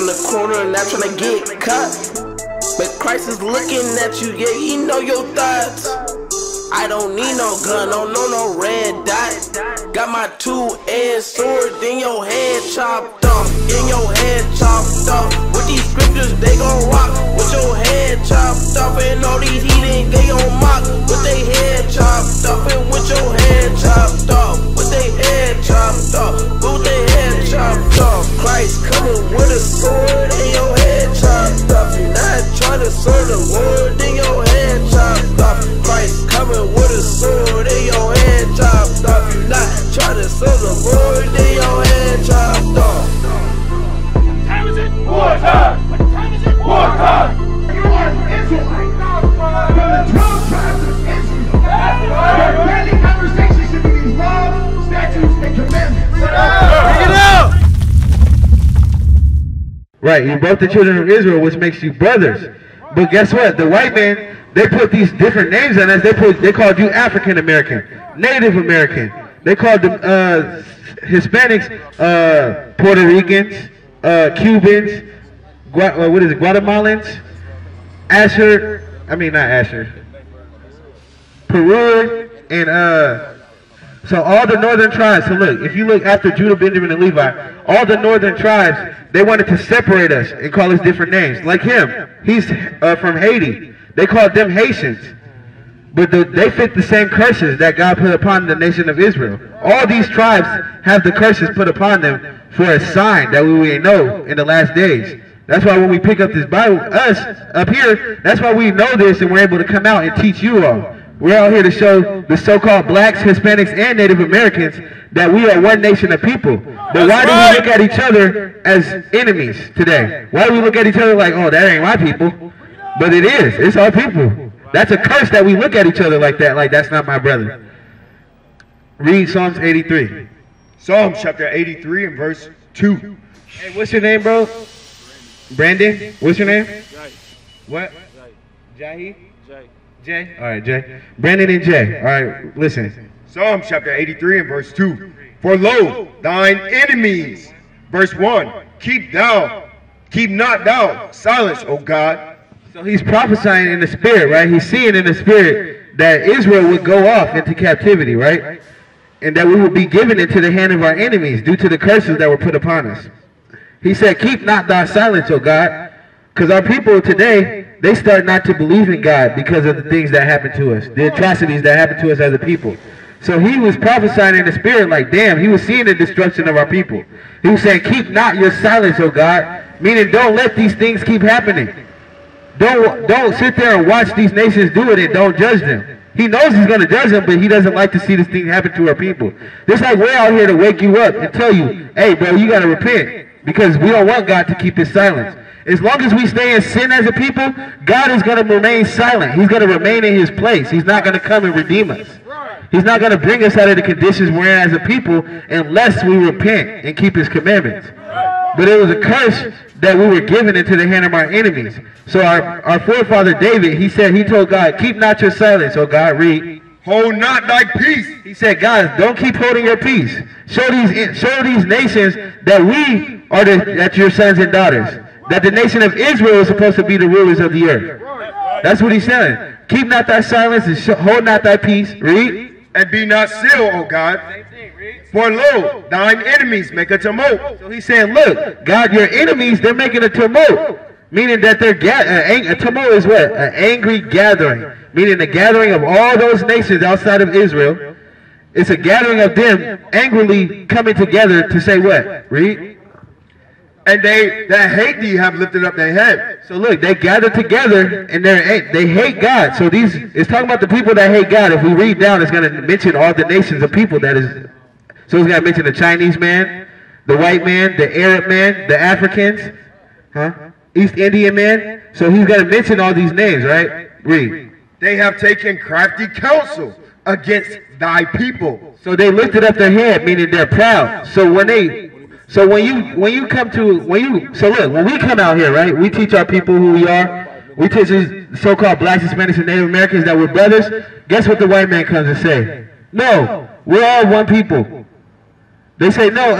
the corner and not trying to get caught. But Christ is looking at you, yeah, he know your thoughts. I don't need no gun, don't know no red dot. Got my two-edged sword, then your head chopped off. In your head chopped off. With these scriptures, they gon' rock. With your head chopped off. And all these heathen gay on mock. With they head chopped off. And with your head chopped off. With they head chopped off. With they head chopped off. Christ coming with a sword and your head chopped off. You're not trying to serve the Lord, then your head chopped off. Christ coming with a sword and your head chopped off. You're not trying to serve the Lord, then your head chopped off. Time is it? War time! What time is it? War time! You are Israelites from the 12 tribes of Israel. Your daily conversation should be these laws, statutes, and commandments. Bring it out! Right, you're both the children of Israel, which makes you brothers. But guess what? The white man, they put these different names on us. They called you African American, Native American. They called them Hispanics, Puerto Ricans, Cubans, what is it, Guatemalans, Peru, and so all the northern tribes. So look, if you look after Judah, Benjamin, and Levi, all the northern tribes, they wanted to separate us and call us different names. Like him, he's from Haiti. They called them Haitians. But they fit the same curses that God put upon the nation of Israel. All these tribes have the curses put upon them for a sign that we will know in the last days. That's why when we pick up this Bible, us up here, that's why we know this and we're able to come out and teach you all. We're out here to show the so-called blacks, Hispanics, and Native Americans that we are one nation of people. But why do we look at each other as enemies today? Why do we look at each other like, oh, that ain't my people? But it is. It's our people. That's a curse that we look at each other like that, like that's not my brother. Read Psalms 83. Psalms chapter 83 and verse 2. Hey, what's your name, bro? Brandon? What's your name? Jay. What? Jahi? Jay. Jay? All right, Jay. Brandon and Jay. All right, listen. Psalms chapter 83 and verse 2. For lo, thine enemies. Verse 1. Keep not thou silence, O God. So he's prophesying in the spirit, right? He's seeing in the spirit that Israel would go off into captivity, right? And that we would be given into the hand of our enemies due to the curses that were put upon us. He said, keep not thy silence, O God. Because our people today, they start not to believe in God because of the things that happen to us, the atrocities that happen to us as a people. So he was prophesying in the spirit like, damn, he was seeing the destruction of our people. He was saying, keep not your silence, O God. Meaning, don't let these things keep happening. Don't sit there and watch these nations do it and don't judge them. He knows he's going to judge them, but he doesn't like to see this thing happen to our people. Just like we're out here to wake you up and tell you, hey, bro, you got to repent because we don't want God to keep his silence. As long as we stay in sin as a people, God is going to remain silent. He's going to remain in his place. He's not going to come and redeem us. He's not going to bring us out of the conditions we're in as a people unless we repent and keep his commandments. But it was a curse that we were given into the hand of our enemies. So our forefather David, he told God, keep not your silence, O God. Read. Hold not thy peace. He said, God, don't keep holding your peace. Show these nations that we are that your sons and daughters. That the nation of Israel is supposed to be the rulers of the earth. That's what he's saying. Keep not thy silence and hold not thy peace. Read. And be not still, O God. For lo, thine enemies make a tumult. So he's saying, look, God, your enemies, they're making a tumult. Meaning that they're a tumult is what? An angry gathering. Meaning the gathering of all those nations outside of Israel. It's a gathering of them angrily coming together to say what? Read. And they that hate thee have lifted up their head. So look, they gather together and they hate God. So it's talking about the people that hate God. If we read down, it's going to mention all the nations of people that is. So it's going to mention the Chinese man, the white man, the Arab man, the Africans, East Indian man. So he's going to mention all these names, right? Read. They have taken crafty counsel against thy people. So they lifted up their head, meaning they're proud. So when we come out here, right? We teach our people who we are. We teach these so-called blacks, Hispanics, and Native Americans that we're brothers. Guess what the white man comes and say? No, we're all one people. They say, no,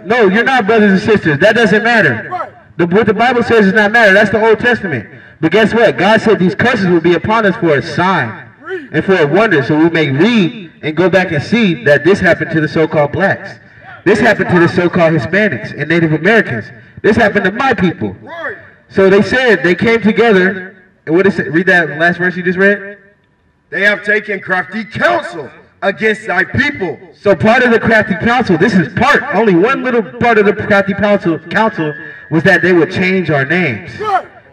you're not brothers and sisters. That doesn't matter. What the Bible says does not matter. That's the Old Testament. But guess what? God said these curses will be upon us for a sign and for a wonder, so we may read and go back and see that this happened to the so-called blacks. This happened to the so-called Hispanics and Native Americans. This happened to my people. So they said they came together, and what is it? Read that last verse you just read. They have taken crafty counsel against thy people. So part of the crafty counsel, this is part, only one little part of the crafty counsel was that they would change our names.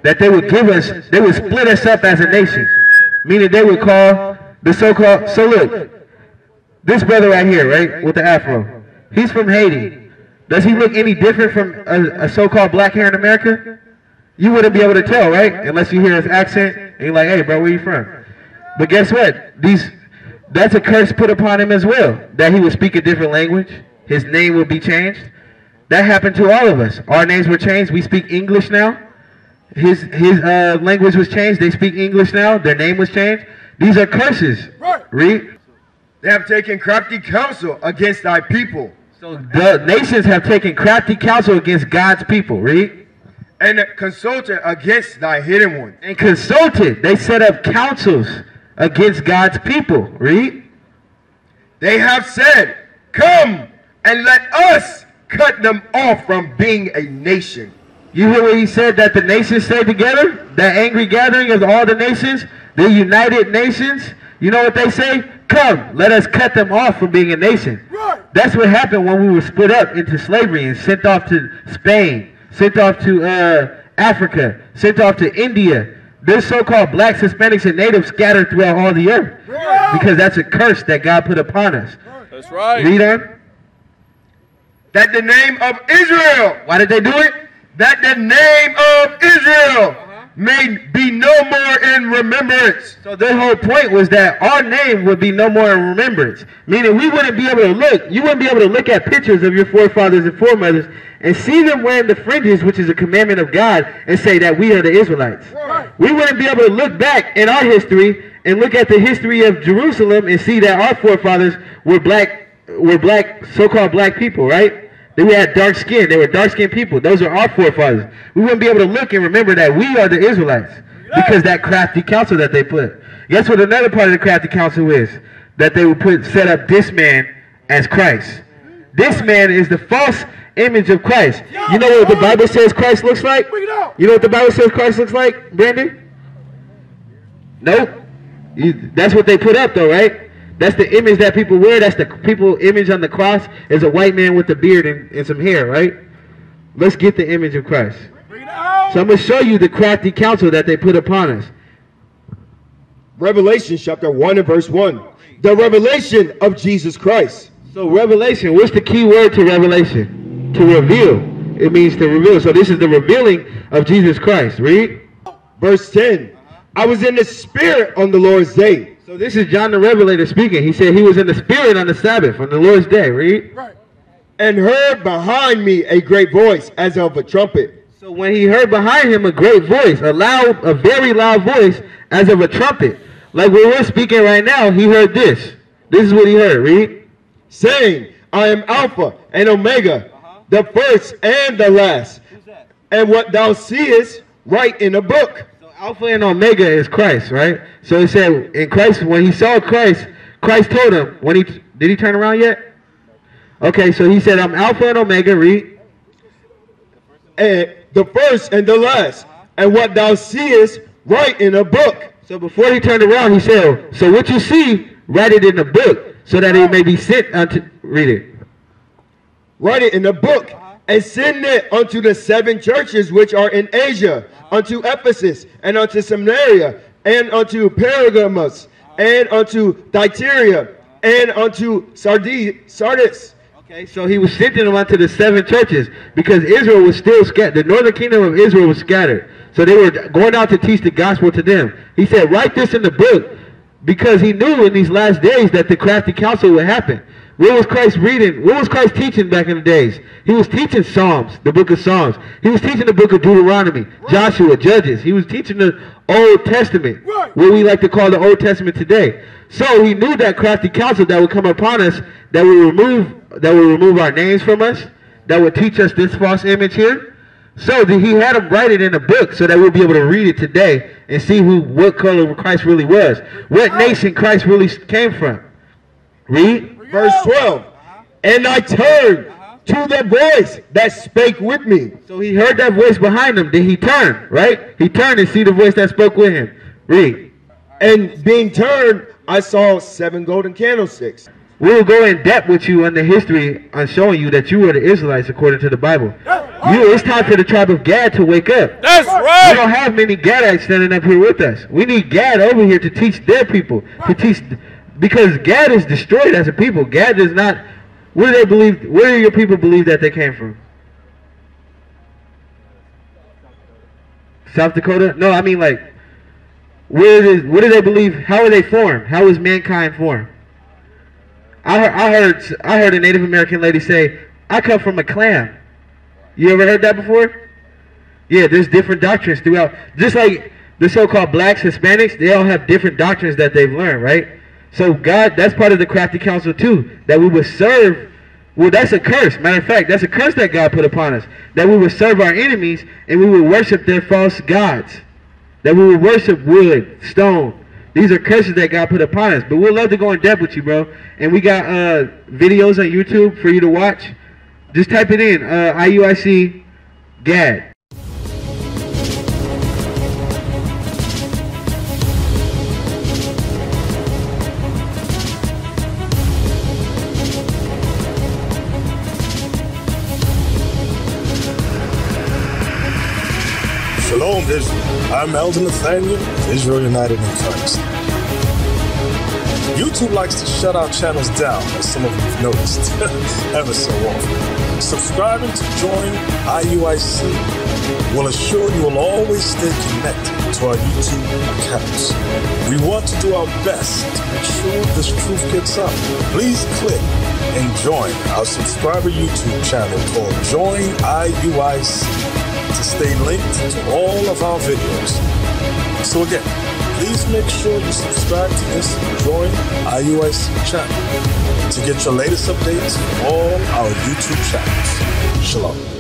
That they would give us, they would split us up as a nation. Meaning they would call the so-called, so look, this brother right here, right, with the afro, he's from Haiti. Does he look any different from a so-called black here in America? You wouldn't be able to tell, right? Unless you hear his accent, and you're like, hey bro, where you from? But guess what? That's a curse put upon him as well, that he would speak a different language. His name would be changed. That happened to all of us. Our names were changed. We speak English now. His language was changed. They speak English now. Their name was changed. These are curses. Read. They have taken crafty counsel against thy people. So the nations have taken crafty counsel against God's people. Read. And consulted against thy hidden one. And consulted. They set up councils against God's people. Read. They have said, come and let us cut them off from being a nation. You hear what he said, that the nations stay together? That angry gathering of all the nations, the United Nations. You know what they say? Come, let us cut them off from being a nation. That's what happened when we were split up into slavery and sent off to Spain, sent off to Africa, sent off to India. There's so-called blacks, Hispanics, and natives scattered throughout all the earth. Because that's a curse that God put upon us. That's right. Read on. That the name of Israel. Why did they do it? That the name of Israel may be no more in remembrance. So their whole point was that our name would be no more in remembrance. Meaning we wouldn't be able to look. You wouldn't be able to look at pictures of your forefathers and foremothers and see them wearing the fringes, which is a commandment of God, and say that we are the Israelites. We wouldn't be able to look back in our history and look at the history of Jerusalem and see that our forefathers were black, so-called black people, right? They had dark skin. They were dark-skinned people. Those are our forefathers. We wouldn't be able to look and remember that we are the Israelites because that crafty counsel that they put. Guess what another part of the crafty counsel is? That they would set up this man as Christ. This man is the false image of Christ. You know what the Bible says Christ looks like? You know what the Bible says Christ looks like, Brandon? Nope. That's what they put up though, right? That's the image that people wear. That's the people image on the cross is a white man with a beard and some hair, right? Let's get the image of Christ. So I'm going to show you the crafty counsel that they put upon us. Revelation chapter 1 and verse 1. The revelation of Jesus Christ. So revelation, what's the key word to revelation? To reveal. It means to reveal. So this is the revealing of Jesus Christ. Read. Verse 10. I was in the spirit on the Lord's day. So this is John the Revelator speaking. He said he was in the spirit on the Sabbath, on the Lord's day. Read. And heard behind me a great voice as of a trumpet. So when he heard behind him a great voice, a very loud voice as of a trumpet. Like when we're speaking right now, he heard this. This is what he heard. Read. Saying, I am Alpha and Omega, the first and the last. And what thou seest, write in a book. Alpha and Omega is Christ, right? So he said, in Christ, when he saw Christ, Christ told him, did he turn around yet? Okay, so he said, I'm Alpha and Omega, read. And the first and the last. And what thou seest, write in a book. So before he turned around, he said, so what you see, write it in a book, so that it may be sent unto, read it. Write it in a book, and send it unto the 7 churches which are in Asia, unto Ephesus, and unto Samaria, and unto Pergamos, and unto Thyatira, and unto Sardis. Okay, so he was sending them unto the 7 churches, because Israel was still scattered. The northern kingdom of Israel was scattered. So they were going out to teach the gospel to them. He said, write this in the book, because he knew in these last days that the crafty counsel would happen. What was Christ reading? What was Christ teaching back in the days? He was teaching Psalms, the book of Psalms. He was teaching the book of Deuteronomy, Joshua, Judges. He was teaching the Old Testament, what we like to call the Old Testament today. So he knew that crafty counsel that would come upon us, that would remove our names from us, that would teach us this false image here. So he had them write it in a book so that we'll be able to read it today and see what color Christ really was. What nation Christ really came from. Read. Verse 12. And I turned to the voice that spake with me. So he heard that voice behind him. Then he turned, right? He turned and see the voice that spoke with him. Read. And being turned, I saw 7 golden candlesticks. We'll go in depth with you on the history on showing you that you are the Israelites according to the Bible. It's time for the tribe of Gad to wake up. That's right. We don't have many Gadites standing up here with us. We need Gad over here to teach their people. Because Gad is destroyed as a people. Gad does not. Where do they believe? Where do your people believe that they came from? South Dakota? No, I mean like, where do they believe? How are they formed? How is mankind formed? I heard a Native American lady say, "I come from a clan." You ever heard that before? Yeah, there's different doctrines throughout. Just like the so-called blacks, Hispanics, they all have different doctrines that they've learned, right? So God, that's part of the crafty council too, that we would serve. Well, that's a curse. Matter of fact, that's a curse that God put upon us, that we would serve our enemies and we would worship their false gods, that we would worship wood, stone. These are curses that God put upon us. But we'd love to go in depth with you, bro. And we got videos on YouTube for you to watch. Just type it in, IUIC Gad. Shalom, Israel. I'm Elder Nathaniel, Israel United in Christ. YouTube likes to shut our channels down, as some of you have noticed, ever so often. Subscribing to join IUIC will assure you will always stay connected to our YouTube accounts. We want to do our best to make sure this truth gets out. Please click and join our subscriber YouTube channel called Join IUIC to stay linked to all of our videos. So again, please make sure you subscribe to this Join IUIC channel to get your latest updates from all our YouTube channels. Shalom.